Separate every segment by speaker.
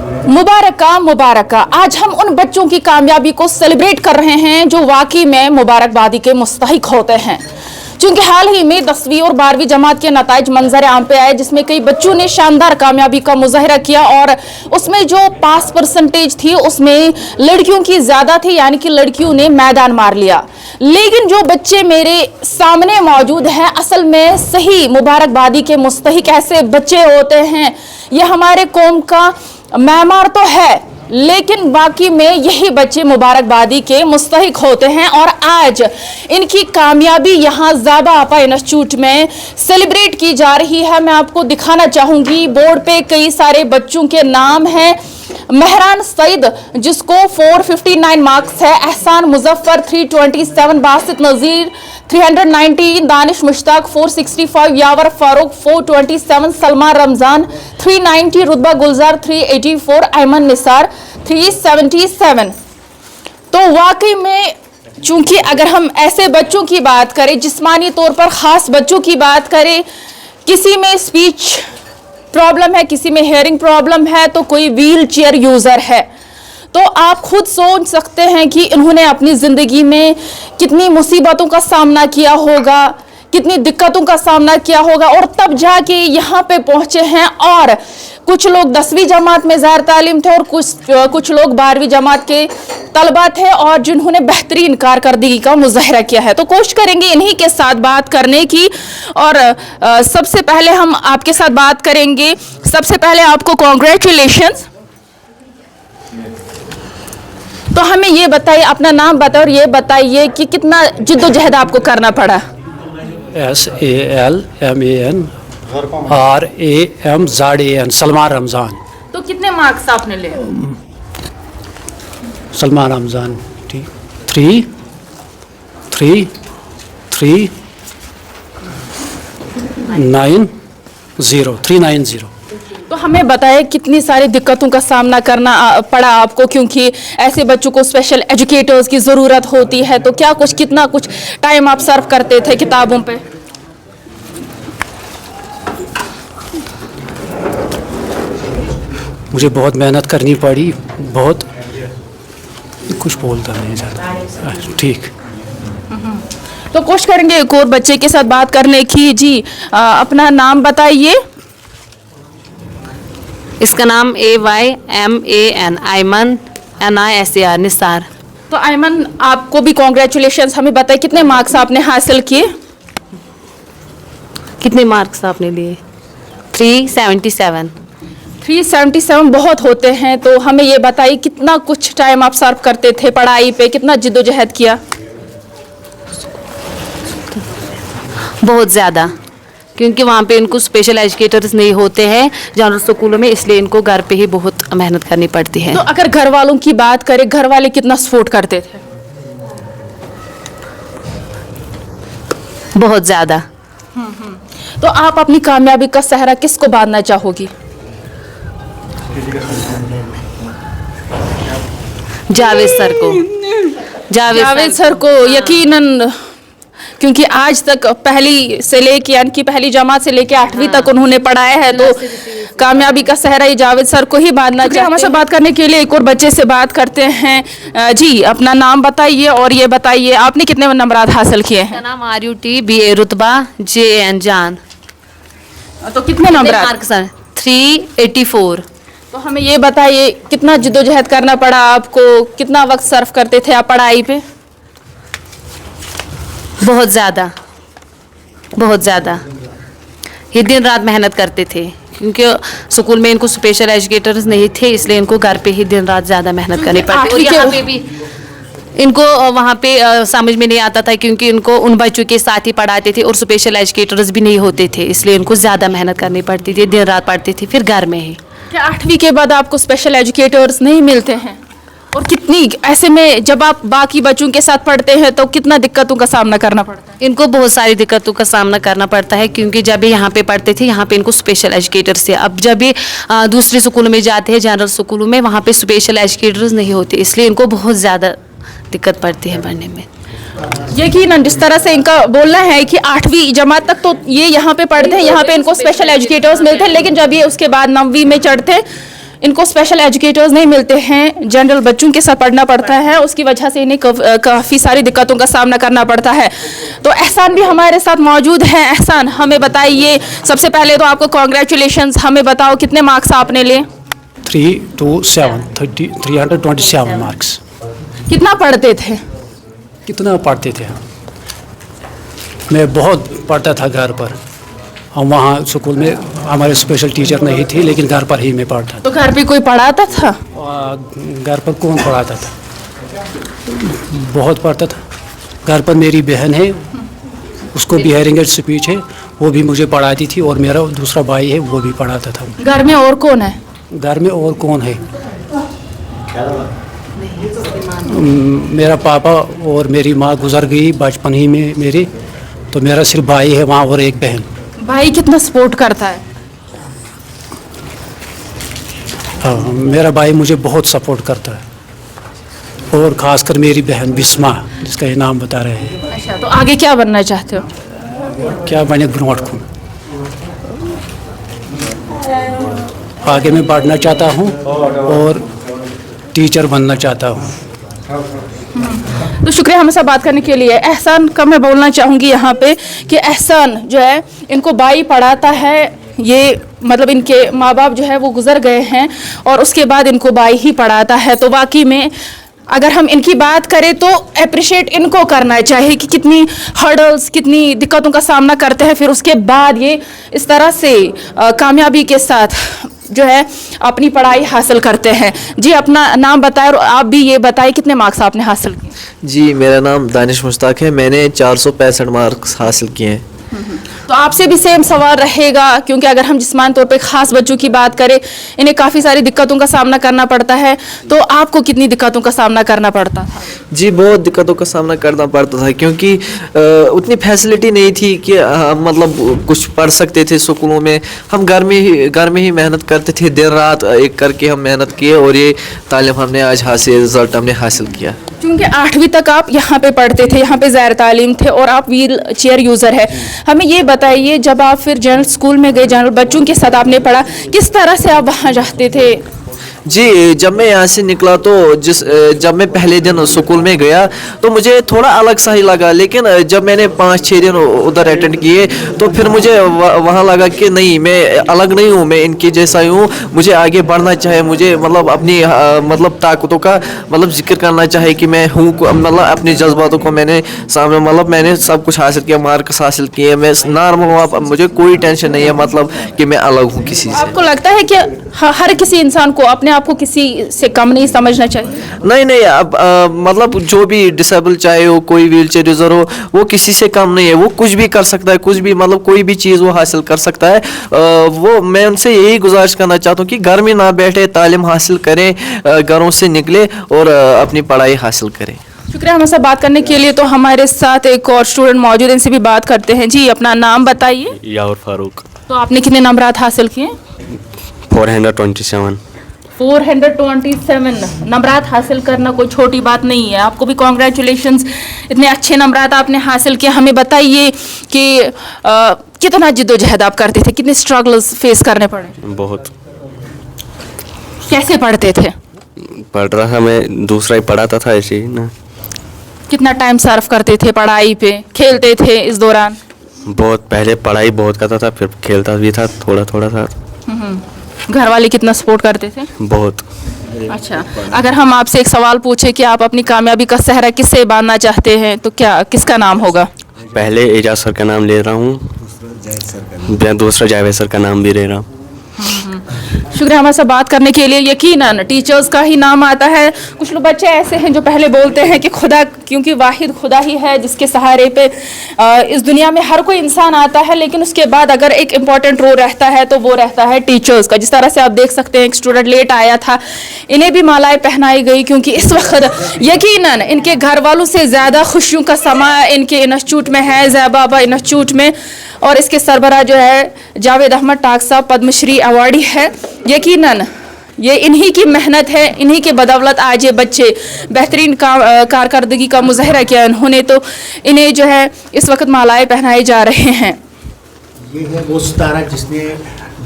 Speaker 1: मुबारका। आज हम उन बच्चों की कामयाबी को सेलिब्रेट कर रहे हैं जो वाकई में मुबारकबादी के मुस्तहिक होते हैं। चूंकि हाल ही में 10वीं और 12वीं जमात के नताइज मंजर आम पे आए, जिसमें कई बच्चों ने शानदार कामयाबी का मुजाहरा किया और उसमें जो पास परसेंटेज थी उसमें लड़कियों की ज्यादा थी, यानी कि लड़कियों ने मैदान मार लिया। लेकिन जो बच्चे मेरे सामने मौजूद हैं, असल में सही मुबारकबादी के मुस्तहिक ऐसे बच्चे होते हैं। ये हमारे कौम का मैमार तो है, लेकिन बाकी में यही बच्चे मुबारकबादी के मुस्तहिक होते हैं और आज इनकी कामयाबी यहाँ ज़ाबा आपा इंस्टीट्यूट में सेलिब्रेट की जा रही है। मैं आपको दिखाना चाहूँगी, बोर्ड पे कई सारे बच्चों के नाम हैं। मेहरान सईद जिसको 459 मार्क्स है, एहसान मुजफ्फर 327, बासित नज़ीर 319, दानिश मुश्ताक 465, यावर फारूक 427, सलमा रमजान 390, रुतबा गुलजार 384, अयमन निसार 377। तो वाकई में चूंकि अगर हम ऐसे बच्चों की बात करें, जिस्मानी तौर पर ख़ास बच्चों की बात करें, किसी में स्पीच प्रॉब्लम है, किसी में हेयरिंग प्रॉब्लम है, तो कोई व्हील चेयर यूज़र है, तो आप खुद सोच सकते हैं कि इन्होंने अपनी ज़िंदगी में कितनी मुसीबतों का सामना किया होगा, कितनी दिक्कतों का सामना किया होगा और तब जाके यहाँ पे पहुँचे हैं। और कुछ लोग 10वीं जमात में ज़ाहिर तालीम थे और कुछ लोग 12वीं जमात के तलबा थे और जिन्होंने बेहतरीन कारकर्दगी का मुजाहरा किया है। तो कोशिश करेंगे इन्हीं के साथ बात करने की और सबसे पहले हम आपके साथ बात करेंगे। सबसे पहले आपको कॉन्ग्रेचुलेशंस। तो हमें ये बताइए, अपना नाम बताइए और ये बताइए कि कितना जिद्दोजहद आपको करना पड़ा।
Speaker 2: SALMARAMZAN, सलमान रमज़ान।
Speaker 1: तो कितने मार्क्स आपने लिए?
Speaker 2: सलमान रमज़ान 390।
Speaker 1: तो हमें बताइए कितनी सारी दिक्कतों का सामना करना पड़ा आपको, क्योंकि ऐसे बच्चों को स्पेशल एजुकेटर्स की ज़रूरत होती है। तो क्या कुछ कितना कुछ टाइम आप सर्व करते थे किताबों पे?
Speaker 2: मुझे बहुत मेहनत करनी पड़ी, बहुत कुछ बोलता नहीं ज़्यादा। ठीक,
Speaker 1: तो कोशिश करेंगे एक और बच्चे के साथ बात करने की। जी अपना नाम बताइए।
Speaker 3: इसका नाम AYMAN, अयमन NISAR, निसार।
Speaker 1: तो अयमन आपको भी कॉन्ग्रेचुलेशंस। हमें बताइए कितने मार्क्स आपने हासिल किए?
Speaker 3: कितने मार्क्स आपने लिए? 377।
Speaker 1: 377 बहुत होते हैं। तो हमें ये बताइए कितना कुछ टाइम आप सर्व करते थे पढ़ाई पे, कितना जिद्दोजहद किया?
Speaker 3: बहुत ज़्यादा, क्योंकि वहाँ पे इनको स्पेशल एजुकेटर्स नहीं होते हैं जनरल स्कूलों में, इसलिए इनको घर पे ही बहुत मेहनत करनी पड़ती है।
Speaker 1: तो अगर घर वालों की बात करें, घर वाले कितना सपोर्ट करते थे?
Speaker 3: बहुत ज़्यादा।
Speaker 1: तो आप अपनी कामयाबी का सहरा किसको बांधना चाहोगी?
Speaker 3: जावेद सर को।
Speaker 1: जावेद सर को यकीनन, क्योंकि आज तक पहली से लेके यानी कि पहली जमात से लेके 8वीं तक उन्होंने पढ़ाया है, तो कामयाबी का सहरा ये जावेद सर को ही बांधना चाहिए। हमारे साथ बात करने के लिए एक और बच्चे से बात करते हैं। जी अपना नाम बताइए और ये बताइए आपने कितने नंबरात हासिल किए हैं?
Speaker 3: नाम RUT BA, रुतबा JN जान।
Speaker 1: तो कितने नंबरात?
Speaker 3: 384।
Speaker 1: तो हमें ये बताइए कितना जिद्दोजहद करना पड़ा आपको, कितना वक्त सर्व करते थे आप पढ़ाई पे?
Speaker 3: बहुत ज़्यादा, बहुत ज़्यादा। ये दिन रात मेहनत करते थे, क्योंकि स्कूल में इनको स्पेशल एजुकेटर्स नहीं थे, इसलिए इनको घर पे ही दिन रात ज़्यादा मेहनत करनी पड़ती। और यहाँ पे भी इनको वहाँ पे समझ में नहीं आता था, क्योंकि इनको उन बच्चों के साथ ही पढ़ाते थे और स्पेशल एजुकेटर्स भी नहीं होते थे, इसलिए इनको ज़्यादा मेहनत करनी पड़ती थी, दिन रात पढ़ती थी, फिर घर में ही।
Speaker 1: क्या 8वीं के बाद आपको स्पेशल एजुकेटर्स नहीं मिलते हैं? और कितनी ऐसे में जब आप बाकी बच्चों के साथ पढ़ते हैं तो कितना दिक्कतों का सामना करना पड़ता है?
Speaker 3: इनको बहुत सारी दिक्कतों का सामना करना पड़ता है, क्योंकि जब भी यहाँ पे पढ़ते थे, यहाँ पे इनको स्पेशल एजुकेटर्स थे। अब जब भी दूसरे स्कूलों में जाते हैं, जनरल स्कूलों में, वहाँ पे स्पेशल एजुकेटर्स नहीं होते, इसलिए इनको बहुत ज़्यादा दिक्कत पड़ती है पढ़ने में।
Speaker 1: यकीनन जिस तरह से इनका बोलना है कि 8वीं जमात तक तो ये यहाँ पे पढ़ते हैं, यहाँ पे इनको स्पेशल एजुकेटर्स मिलते हैं, लेकिन जब ये उसके बाद 9वीं में चढ़ते हैं इनको स्पेशल एजुकेटर्स नहीं मिलते हैं, जनरल बच्चों के साथ पढ़ना पड़ता है, उसकी वजह से इन्हें काफ़ी सारी दिक्कतों का सामना करना पड़ता है। तो एहसान भी हमारे साथ मौजूद हैं। एहसान, हमें बताइए, सबसे पहले तो आपको कॉन्ग्रेचुलेशंस। हमें बताओ कितने मार्क्स आपने लिए?
Speaker 2: 327 मार्क्स।
Speaker 1: कितना पढ़ते थे?
Speaker 2: कितना पढ़ते थे? मैं बहुत पढ़ता था घर पर। हम वहाँ स्कूल में हमारे स्पेशल टीचर नहीं थे, लेकिन घर पर ही मैं पढ़ता
Speaker 1: तो घर पे कोई पढ़ाता था?
Speaker 2: था। घर पर कौन पढ़ाता था? बहुत पढ़ता था। घर पर मेरी बहन है, उसको भी हेयरिंग एड स्पीच है, वो भी मुझे पढ़ाती थी, और मेरा दूसरा भाई है, वो भी पढ़ाता था।
Speaker 1: घर में और कौन है?
Speaker 2: घर में और कौन है? मेरा पापा और मेरी माँ गुजर गई बचपन ही में मेरी, तो मेरा सिर्फ भाई है वहाँ और एक बहन।
Speaker 1: भाई कितना सपोर्ट करता है?
Speaker 2: हाँ, मेरा भाई मुझे बहुत सपोर्ट करता है, और ख़ासकर मेरी बहन बिस्मा, जिसका ये नाम बता रहे हैं।
Speaker 1: अच्छा, तो आगे क्या बनना चाहते हो?
Speaker 2: क्या बने ब्रोट को आगे मैं बढ़ना चाहता हूँ और टीचर बनना चाहता हूँ।
Speaker 1: तो शुक्रिया हमें साथ बात करने के लिए। एहसान का मैं बोलना चाहूँगी यहाँ पे कि एहसान जो है, इनको भाई पढ़ाता है, ये मतलब इनके माँ बाप जो है वो गुजर गए हैं, और उसके बाद इनको भाई ही पढ़ाता है। तो वाकई में अगर हम इनकी बात करें तो अप्रिशिएट इनको करना चाहिए कि कितनी हर्डल्स, कितनी दिक्कतों का सामना करते हैं, फिर उसके बाद ये इस तरह से कामयाबी के साथ जो है अपनी पढ़ाई हासिल करते हैं। जी, अपना नाम बताएं और आप भी ये बताएं कितने मार्क्स आपने हासिल किए?
Speaker 4: जी, मेरा नाम दानिश मुश्ताक है। मैंने 465 मार्क्स हासिल किए हैं।
Speaker 1: तो आपसे भी सेम सवाल रहेगा, क्योंकि अगर हम जिस्मानी तौर पे ख़ास बच्चों की बात करें, इन्हें काफ़ी सारी दिक्कतों का सामना करना पड़ता है। तो आपको कितनी दिक्कतों का सामना करना पड़ता था?
Speaker 4: जी, बहुत दिक्कतों का सामना करना पड़ता था, क्योंकि उतनी फैसिलिटी नहीं थी कि मतलब कुछ पढ़ सकते थे स्कूलों में। हम घर में ही मेहनत करते थे, दिन रात एक करके हम मेहनत किए, और ये तालीम हमने आज रिज़ल्ट हमने हासिल किया।
Speaker 1: क्योंकि 8वीं तक आप यहाँ पे पढ़ते थे, यहाँ पे ज़ाहिर तालीम थे, और आप व्हील चेयर यूज़र है। हमें ये बताइए, जब आप फिर जनरल स्कूल में गए, जनरल बच्चों के साथ आपने पढ़ा, किस तरह से आप वहाँ जाते थे?
Speaker 4: जी, जब मैं यहाँ से निकला तो जब मैं पहले दिन स्कूल में गया तो मुझे थोड़ा अलग सा ही लगा, लेकिन जब मैंने 5-6 दिन उधर अटेंड किए तो फिर मुझे वहाँ लगा कि नहीं, मैं अलग नहीं हूँ, मैं इनके जैसा ही हूँ, मुझे आगे बढ़ना चाहिए, मुझे मतलब अपनी मतलब ताकतों का मतलब जिक्र करना चाहिए कि मैं हूँ, मतलब अपने जज्बातों को मैंने सामने, मतलब मैंने सब कुछ हासिल किया, मार्क्स हासिल किए, मैं नॉर्मल हूँ, अब मुझे कोई टेंशन नहीं है, मतलब कि मैं अलग हूँ किसी से।
Speaker 1: आपको लगता है कि हर किसी इंसान को अपने आप को किसी से कम नहीं समझना चाहिए?
Speaker 4: नहीं, अब मतलब जो भी डिसेबल, चाहे वो कोई व्हील चेयर यूज़र हो, वो किसी से कम नहीं है, वो कुछ भी कर सकता है, कुछ भी मतलब कोई भी चीज़ वो हासिल कर सकता है। वो मैं उनसे यही गुजारिश करना चाहता हूँ कि घर में ना बैठे, तालीम हासिल करें, घरों से निकले और अपनी पढ़ाई हासिल करें।
Speaker 1: शुक्रिया हमसे बात करने के लिए। तो हमारे साथ एक और स्टूडेंट मौजूद है, इनसे भी बात करते हैं। जी, अपना नाम बताइए।
Speaker 5: यावर फारूक।
Speaker 1: तो आपने कितने नंबरात हासिल किए?
Speaker 5: 427।
Speaker 1: 427 नंबरात हासिल करना कोई छोटी बात नहीं है। आपको भी कॉन्ग्रेचुलेशंस, इतने अच्छे नंबरात आपने हासिल किए। हमें बताइए कि कितना जिद्दोजहद आप करते थे, कितने स्ट्रगल्स फेस करने पड़े?
Speaker 5: बहुत।
Speaker 1: कैसे पढ़ते थे?
Speaker 5: पढ़ रहा था मैं, दूसरा ही पढ़ाता था ऐसे ही ना।
Speaker 1: कितना टाइम सर्व करते थे पढ़ाई पे, खेलते थे इस दौरान?
Speaker 5: बहुत, पहले पढ़ाई बहुत करता था, फिर खेलता भी था थोड़ा थोड़ा था।
Speaker 1: घर वाले कितना सपोर्ट करते थे?
Speaker 5: बहुत।
Speaker 1: अच्छा, अगर हम आपसे एक सवाल पूछे कि आप अपनी कामयाबी का सेहरा किससे बांधना चाहते हैं, तो क्या किसका नाम होगा?
Speaker 5: पहले एजाज सर का नाम ले रहा हूँ, दूसरा जावेद सर का नाम भी ले रहा हूँ।
Speaker 1: शुक्रिया हमारे साथ बात करने के लिए। यकीनन टीचर्स का ही नाम आता है। कुछ लोग बच्चे ऐसे हैं जो पहले बोलते हैं कि खुदा, क्योंकि वाहिद खुदा ही है जिसके सहारे पे इस दुनिया में हर कोई इंसान आता है, लेकिन उसके बाद अगर एक इम्पॉर्टेंट रोल रहता है तो वो रहता है टीचर्स का। जिस तरह से आप देख सकते हैं, एक स्टूडेंट लेट आया था, इन्हें भी मालाएं पहनाई गई, क्योंकि इस वक्त यकीनन इनके घर वालों से ज़्यादा खुशियों का समा इनके इंस्टीट्यूट में है, ज़ैबाबा इंस्टीट्यूट में। और इसके सरबराह जो है जावेद अहमद टाक साहब, पद्मश्री अवार्डी है। यकीनन ये इन्हीं की मेहनत है, इन्हीं के बदौलत आज ये बच्चे बेहतरीन कारकर्दगी का मुजाहरा किया उन्होंने, तो इन्हें जो है इस वक्त मालाएं पहनाए जा रहे हैं।
Speaker 6: ये है वो सितारा जिसने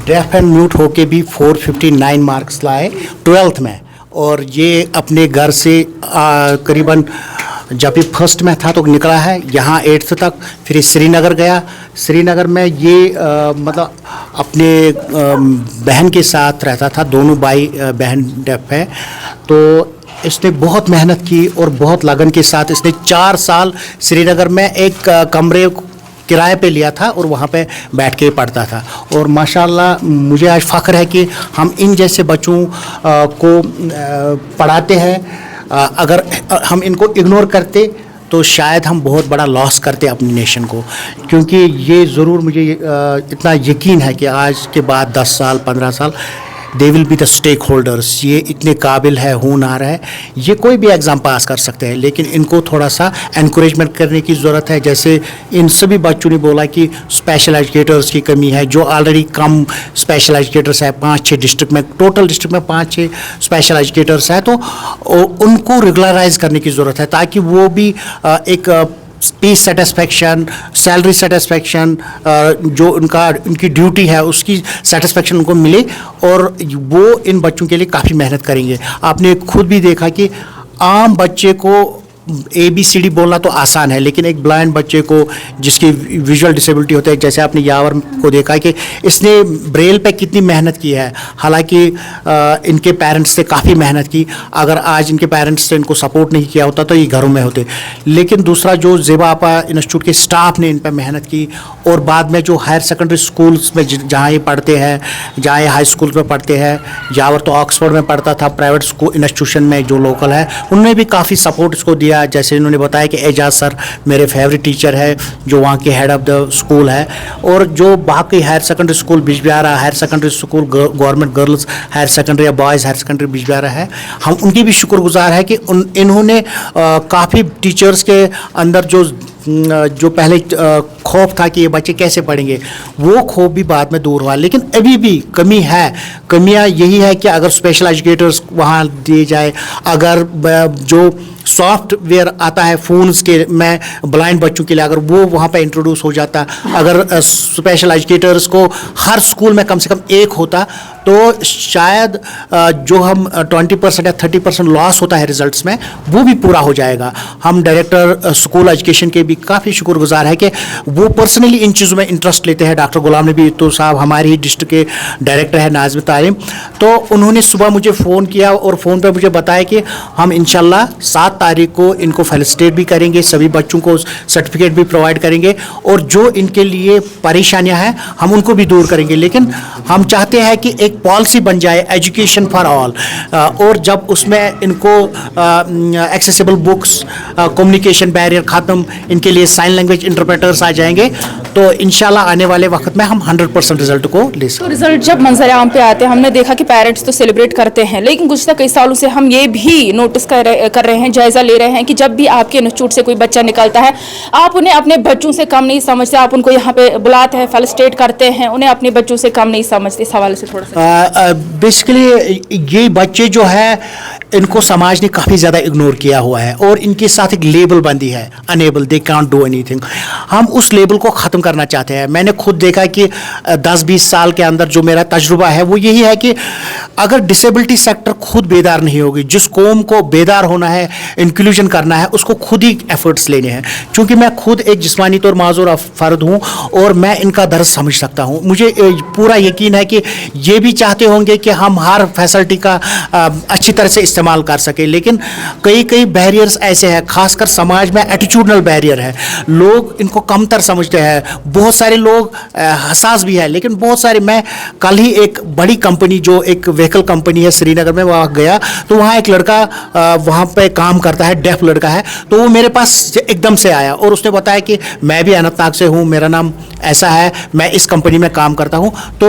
Speaker 6: डेफ एंड म्यूट होके भी 459 मार्क्स लाए 12th में, और ये अपने घर से करीबन जब ये फर्स्ट में था तो निकला है, यहाँ 8th तक, फिर श्रीनगर गया। श्रीनगर में ये मतलब अपने बहन के साथ रहता था, दोनों भाई बहन डेफ है, तो इसने बहुत मेहनत की और बहुत लगन के साथ इसने 4 साल श्रीनगर में एक कमरे किराए पे लिया था और वहाँ पे बैठ के पढ़ता था। और माशाल्लाह मुझे आज फ़ख्र है कि हम इन जैसे बच्चों को पढ़ाते हैं। अगर हम इनको इग्नोर करते तो शायद हम बहुत बड़ा लॉस करते अपनी नेशन को, क्योंकि ये ज़रूर मुझे इतना यकीन है कि आज के बाद 10 साल 15 साल they will be the stakeholders. ये इतने काबिल है, होनहार है, ये कोई भी एग्ज़ाम पास कर सकते हैं, लेकिन इनको थोड़ा सा एनकरेजमेंट करने की ज़रूरत है। जैसे इन सभी बच्चों ने बोला कि स्पेशल एजुकेटर्स की कमी है, जो ऑलरेडी कम स्पेशल एजुकेटर्स है 5-6 डिस्ट्रिक्ट में, टोटल डिस्ट्रिक्ट में 5-6 स्पेशल एजुकेटर्स है, तो उनको रेगुलराइज करने की ज़रूरत है ताकि वो भी एक पीस सेटिस्फेक्शन, सैलरी सेटिस्फेक्शन, जो उनकी ड्यूटी है उसकी सेटिस्फेक्शन उनको मिले, और वो इन बच्चों के लिए काफ़ी मेहनत करेंगे। आपने खुद भी देखा कि आम बच्चे को ABCD बोलना तो आसान है, लेकिन एक ब्लाइंड बच्चे को जिसकी विजुअल डिसेबिलिटी होता है, जैसे आपने यावर को देखा है कि इसने ब्रेल पे कितनी मेहनत की है, हालांकि इनके पेरेंट्स ने काफ़ी मेहनत की। अगर आज इनके पेरेंट्स ने इनको सपोर्ट नहीं किया होता तो ये घरों में होते। लेकिन दूसरा जो ज़ेबा आपा इंस्टीट्यूट के स्टाफ ने इन पर मेहनत की, और बाद में जो हायर सेकेंडरी स्कूल्स में जहाँ ये पढ़ते हैं, जहाँ ये हाई स्कूल में पढ़ते हैं, यावर तो ऑक्सफोर्ड में पढ़ता था, प्राइवेट स्कूल इंस्टीट्यूशन में जो लोकल है, उन्होंने भी काफ़ी सपोर्ट इसको दिया। जैसे इन्होंने बताया कि एजाज सर मेरे फेवरेट टीचर है, जो वहाँ के हेड ऑफ द स्कूल है, और जो बाकी higher secondary school Bijbehara, higher secondary school government girls higher secondary या बॉयज़ हायर सेकेंडरी बिजबिहारा है, हम उनकी भी शुक्रगुजार है कि इन्होंने काफ़ी टीचर्स के अंदर जो पहले खौफ था कि ये बच्चे कैसे पढ़ेंगे, वो खौफ भी बाद में दूर हुआ। लेकिन अभी भी कमी है। कमियां यही है कि अगर स्पेशल एजुकेटर्स वहाँ दिए जाए, अगर जो सॉफ्टवेयर आता है फ़ोन्स के में ब्लाइंड बच्चों के लिए, अगर वो वहाँ पे इंट्रोड्यूस हो जाता, अगर स्पेशल एजुकेटर्स को हर स्कूल में कम से कम एक होता, तो शायद जो हम 20% या 30% लॉस होता है रिजल्ट्स में, वो भी पूरा हो जाएगा। हम डायरेक्टर स्कूल एजुकेशन के भी काफ़ी शुक्रगुजार है कि वो पर्सनली इन चीज़ों में इंटरेस्ट लेते हैं। डॉक्टर गुलाम नबी तो साहब हमारे ही डिस्ट्रिक्ट के डायरेक्टर है नाज़िम तालीम, तो उन्होंने सुबह मुझे फ़ोन किया और फ़ोन पर मुझे बताया कि हम इंशाल्लाह 7 तारीख को इनको फेलिसिटेट भी करेंगे, सभी बच्चों को सर्टिफिकेट भी प्रोवाइड करेंगे, और जो इनके लिए परेशानियां हैं हम उनको भी दूर करेंगे। लेकिन हम चाहते हैं कि एक पॉलिसी बन जाए एजुकेशन फॉर ऑल, और जब उसमें इनको एक्सेसिबल बुक्स, कम्युनिकेशन बैरियर ख़त्म, इनके लिए साइन लैंग्वेज इंटरप्रेटर्स आ जाएंगे, तो इंशाल्लाह आने वाले वक्त में हम 100% रिजल्ट को ले सकते हैं।
Speaker 1: तो रिजल्ट जब मंजर आम पे आते हैं, हमने देखा कि पेरेंट्स तो सेलिब्रेट करते हैं, लेकिन गुज़श्ता कई सालों से हम ये भी नोटिस कर रहे हैं, जायज़ा ले रहे हैं कि जब भी आपके इंस्टीट्यूट से कोई बच्चा निकलता है, आप उन्हें अपने बच्चों से कम नहीं समझते, आप उनको यहाँ पे बुलाते हैं, फेलिसिटेट करते हैं, उन्हें अपने बच्चों से कम नहीं समझते। इस हवाले से थोड़ा सा
Speaker 6: बेसिकली ये बच्चे जो है, इनको समाज ने काफ़ी ज़्यादा इग्नोर किया हुआ है, और इनके साथ एक लेबल बंदी है, unable, they can't do anything. हम उस लेबल को ख़त्म करना चाहते हैं। मैंने खुद देखा कि 10-20 साल के अंदर जो मेरा तजुर्बा है वो यही है कि अगर डिसेबिलिटी सेक्टर खुद बेदार नहीं होगी, जिस कौम को बेदार होना है, इंक्लूजन करना है, उसको खुद ही एफर्ट्स लेने हैं। चूँकि मैं खुद एक जिस्मानी तौर माजूर फ़र्द हूँ और मैं इनका दर्द समझ सकता हूँ। मुझे पूरा यकीन है कि ये भी चाहते होंगे कि हम हर फैसिलिटी का अच्छी तरह से इस्तेमाल कर सके, लेकिन कई बैरियर्स ऐसे हैं, खासकर समाज में एटीट्यूडनल बैरियर है, लोग इनको कमतर समझते हैं। बहुत सारे लोग हसास भी है, लेकिन बहुत सारे, मैं कल ही एक बड़ी कंपनी, जो एक व्हीकल कंपनी है श्रीनगर में, वहाँ गया तो वहाँ एक लड़का वहाँ पे काम करता है, डेफ लड़का है, तो वो मेरे पास एकदम से आया और उसने बताया कि मैं भी अनंतनाग से हूँ, मेरा नाम ऐसा है, मैं इस कंपनी में काम करता हूँ। तो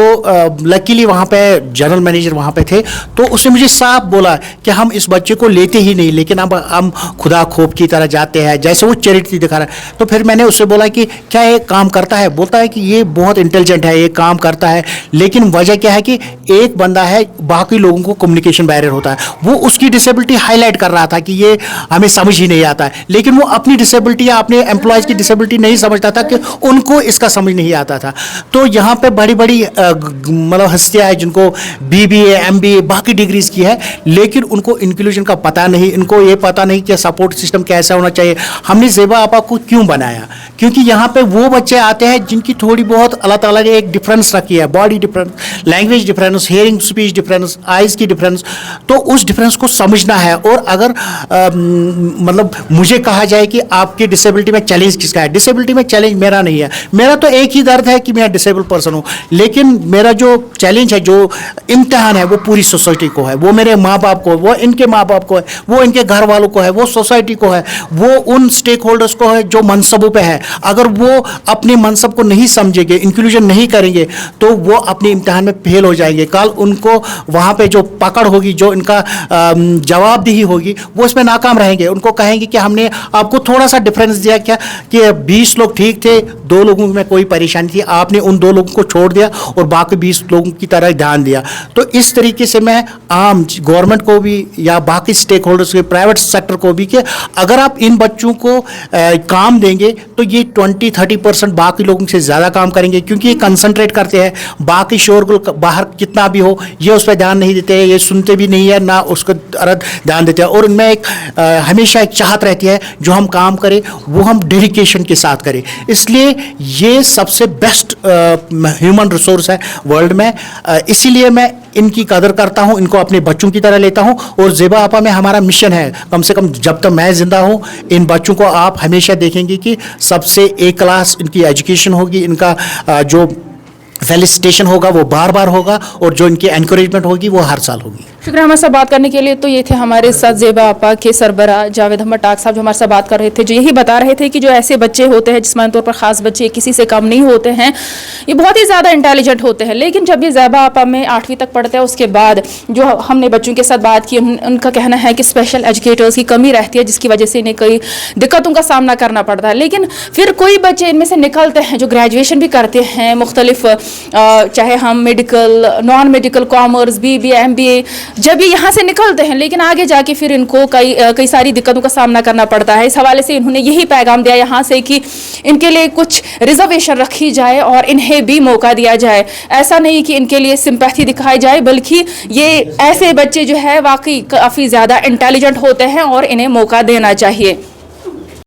Speaker 6: लकीली वहाँ पे जनरल मैनेजर वहाँ पे थे, तो उसने मुझे साफ बोला कि हम इस बच्चे को लेते ही नहीं, लेकिन अब हम खुदा खोप की तरह जाते हैं, जैसे वो चैरिटी दिखा रहा है। तो फिर मैंने उससे बोला कि क्या ये काम करता है? बोलता है कि ये बहुत इंटेलिजेंट है, ये काम करता है, लेकिन वजह क्या है कि एक बंदा है, बाकी लोगों को कम्युनिकेशन बैरियर होता है। वो उसकी डिसेबिलिटी हाईलाइट कर रहा था कि ये हमें समझ ही नहीं आता है, लेकिन वो अपनी डिसेबिलिटी या अपने एम्प्लॉयज़ की डिसेबिलिटी नहीं समझता था कि उनको इसका समझ नहीं आता था। तो यहाँ पे बड़ी बड़ी मतलब हस्तियाँ हैं जिनको BBA MBA बाकी डिग्रीज की है, लेकिन उनको इंक्लूजन का पता नहीं, इनको ये पता नहीं कि सपोर्ट सिस्टम कैसा होना चाहिए। हमने ज़ेबा आपा को क्यों बनाया? क्योंकि यहाँ पे वो बच्चे आते हैं जिनकी थोड़ी बहुत अल्लाह ताला ने एक डिफरेंस रखी है, body difference, language difference, hearing speech difference, eyes की डिफरेंस। तो उस डिफरेंस को समझना है। और अगर मतलब मुझे कहा जाए कि आपकी डिसेबिलिटी में चैलेंज किसका है, डिसेबिलिटी में चैलेंज मेरा नहीं है। मेरा तो एक ही दर्द है कि मैं डिसेबल पर्सन हूँ, लेकिन मेरा जो चैलेंज है, जो इम्तिहान है, वो पूरी सोसाइटी को है, वो मेरे माँ बाप को, वो इनके माँ बाप को है, वो इनके घर वालों को है, वो सोसाइटी को है, वो उन स्टेक होल्डर्स को है जो मनसबों पे है। अगर वो अपने मनसब को नहीं समझेंगे, इंक्लूजन नहीं करेंगे, तो वो अपने इम्तिहान में फेल हो जाएंगे। कल उनको वहाँ पे जो पकड़ होगी, जो इनका जवाबदेही होगी, वो इसमें नाकाम रहेंगे। उनको कहेंगे कि हमने आपको थोड़ा सा डिफरेंस दिया क्या कि 20 लोग ठीक थे, 2 लोगों में कोई परेशानी थी, आपने उन 2 लोगों को छोड़ दिया और बाकी 20 लोगों की तरह ध्यान दिया। तो इस तरीके से मैं आम गवर्नमेंट को भी या बाकी स्टेक होल्डर्स के, प्राइवेट सेक्टर को भी, कि अगर आप इन बच्चों को काम देंगे तो ये 20-30% बाकी लोगों से ज़्यादा काम करेंगे, क्योंकि ये कंसंट्रेट करते हैं। बाकी शोरगुल बाहर कितना भी हो, ये उस पर ध्यान नहीं देते हैं, ये सुनते भी नहीं है, ना उसको ध्यान देते हैं। और उनमें एक हमेशा एक चाहत रहती है, जो हम काम करें वो हम डेडिकेशन के साथ करें। इसलिए ये सबसे बेस्ट ह्यूमन रिसोर्स है वर्ल्ड में। इसीलिए मैं इनकी कदर करता हूँ, इनको अपने बच्चों की तरह लेता हूँ। और ज़ेबा आपा में हमारा मिशन है, कम से कम जब तक मैं ज़िंदा हूँ, इन बच्चों को आप हमेशा देखेंगे कि सबसे A क्लास इनकी एजुकेशन होगी, इनका जो फेलिसिटेशन होगा वो बार बार होगा, और जो इनकी एनकरेजमेंट होगी वो हर साल होगी।
Speaker 1: शुक्रिया हमारे साथ बात करने के लिए। तो ये थे हमारे साथ ज़ेबा आपा के सरबरा जावेद अहमद टाक साहब, जो हमारे साथ बात कर रहे थे, जो यही बता रहे थे कि जो ऐसे बच्चे होते हैं, जिस्मानी तौर पर ख़ास बच्चे, किसी से कम नहीं होते हैं, ये बहुत ही ज़्यादा इंटेलिजेंट होते हैं। लेकिन जब ये ज़ेबा आपा में 8वीं तक पढ़ते हैं, उसके बाद जो हमने बच्चों के साथ बात की, उनका कहना है कि स्पेशल एजुकेटर्स की कमी रहती है, जिसकी वजह से इन्हें कई दिक्कतों का सामना करना पड़ता है। लेकिन फिर कोई बच्चे इनमें से निकलते हैं जो ग्रेजुएशन भी करते हैं, मुख्तलिफ चाहे हम medical, non medical, commerce, BBA MBA, जब ये यहाँ से निकलते हैं, लेकिन आगे जाके फिर इनको कई सारी दिक्कतों का सामना करना पड़ता है। इस हवाले से इन्होंने यही पैगाम दिया यहाँ से कि इनके लिए कुछ रिजर्वेशन रखी जाए और इन्हें भी मौका दिया जाए। ऐसा नहीं कि इनके लिए सिंपैथी दिखाई जाए, बल्कि ये ऐसे बच्चे जो है वाकई काफ़ी ज़्यादा इंटेलिजेंट होते हैं और इन्हें मौका देना चाहिए।